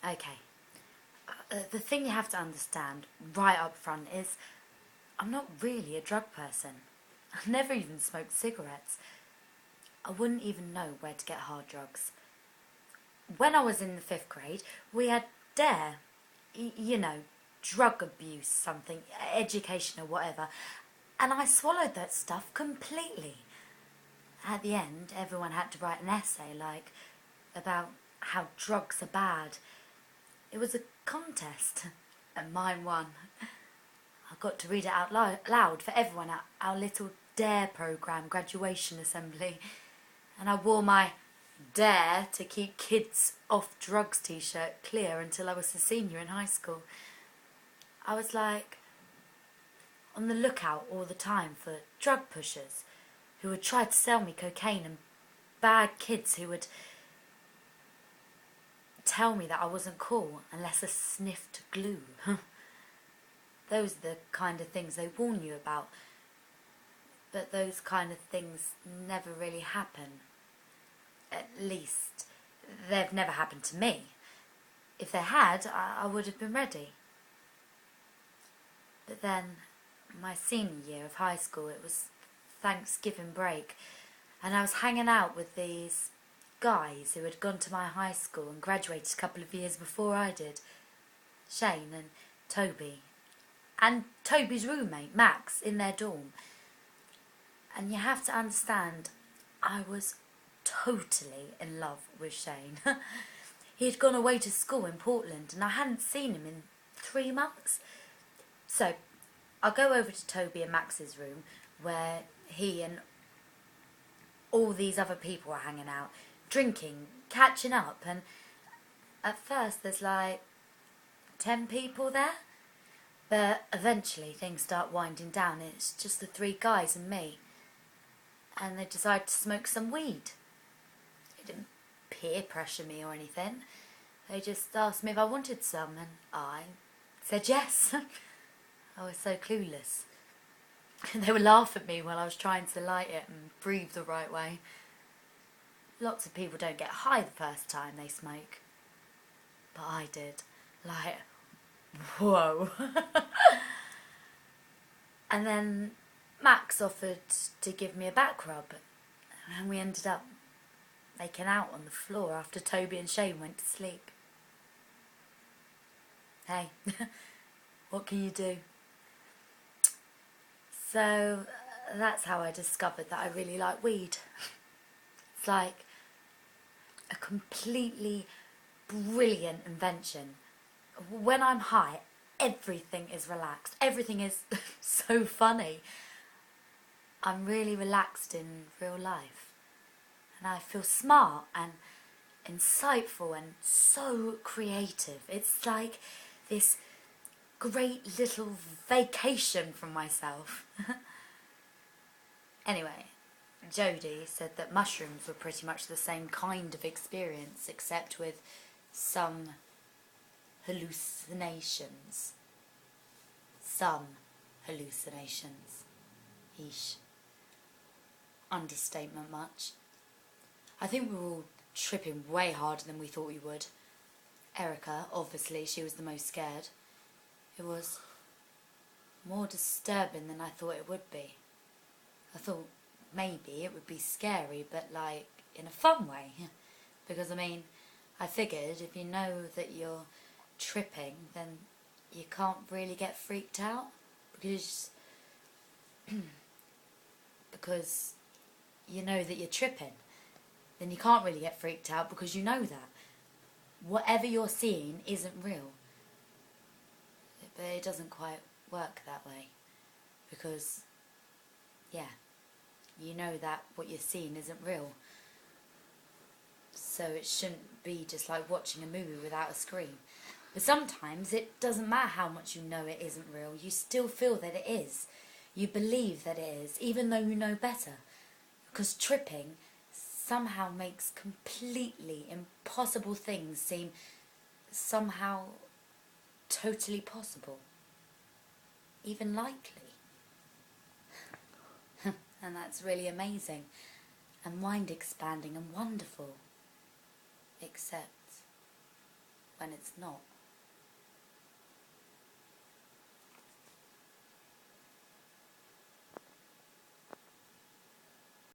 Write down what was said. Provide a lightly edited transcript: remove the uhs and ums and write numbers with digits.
Okay. The thing you have to understand right up front is I'm not really a drug person. I've never even smoked cigarettes. I wouldn't even know where to get hard drugs. When I was in the 5th grade, we had DARE, you know, drug abuse, something, education or whatever, and I swallowed that stuff completely. At the end, everyone had to write an essay, like, about how drugs are bad. It was a contest, and mine won. I got to read it out loud for everyone at our little DARE programme graduation assembly, and I wore my DARE to keep kids off drugs t-shirt clear until I was a senior in high school. I was like on the lookout all the time for drug pushers who would try to sell me cocaine, and bad kids who would tell me that I wasn't cool unless I sniffed glue. Those are the kind of things they warn you about, but those kind of things never really happen. At least, they've never happened to me. If they had, I would have been ready. But then, my senior year of high school, it was Thanksgiving break, and I was hanging out with these guys who had gone to my high school and graduated a couple of years before I did. Shane and Toby. And Toby's roommate, Max, in their dorm. And you have to understand, I was totally in love with Shane. He had gone away to school in Portland and I hadn't seen him in 3 months. So, I'll go over to Toby and Max's room where he and all these other people are hanging out, drinking, catching up, and at first there's like 10 people there. But eventually things start winding down. It's just the 3 guys and me. And they decide to smoke some weed. They didn't peer pressure me or anything. They just asked me if I wanted some, and I said yes. I was so clueless. They would laugh at me while I was trying to light it and breathe the right way. Lots of people don't get high the first time they smoke. But I did. Like, whoa. And then Max offered to give me a back rub, and we ended up making out on the floor after Toby and Shane went to sleep. Hey, what can you do? So that's how I discovered that I really like weed. It's like a completely brilliant invention. When I'm high, everything is relaxed. Everything is so funny. I'm really relaxed in real life. And I feel smart and insightful and so creative. It's like this great little vacation from myself. Anyway, Jodie said that mushrooms were pretty much the same kind of experience, except with some hallucinations. Some hallucinations. Eesh. Understatement much. I think we were all tripping way harder than we thought we would. Erica, obviously, she was the most scared. It was more disturbing than I thought it would be. I thought maybe it would be scary, but like in a fun way. Because I mean, I figured if you know that you're tripping, then you can't really get freaked out. Because you know that you're tripping. Then you can't really get freaked out because you know that. Whatever you're seeing isn't real. But it doesn't quite work that way. Because, yeah, you know that what you're seeing isn't real. So it shouldn't be just like watching a movie without a screen. But sometimes it doesn't matter how much you know it isn't real. You still feel that it is. You believe that it is, even though you know better. Because tripping somehow makes completely impossible things seem somehow totally possible. Even likely. And that's really amazing and mind expanding and wonderful. Except when it's not.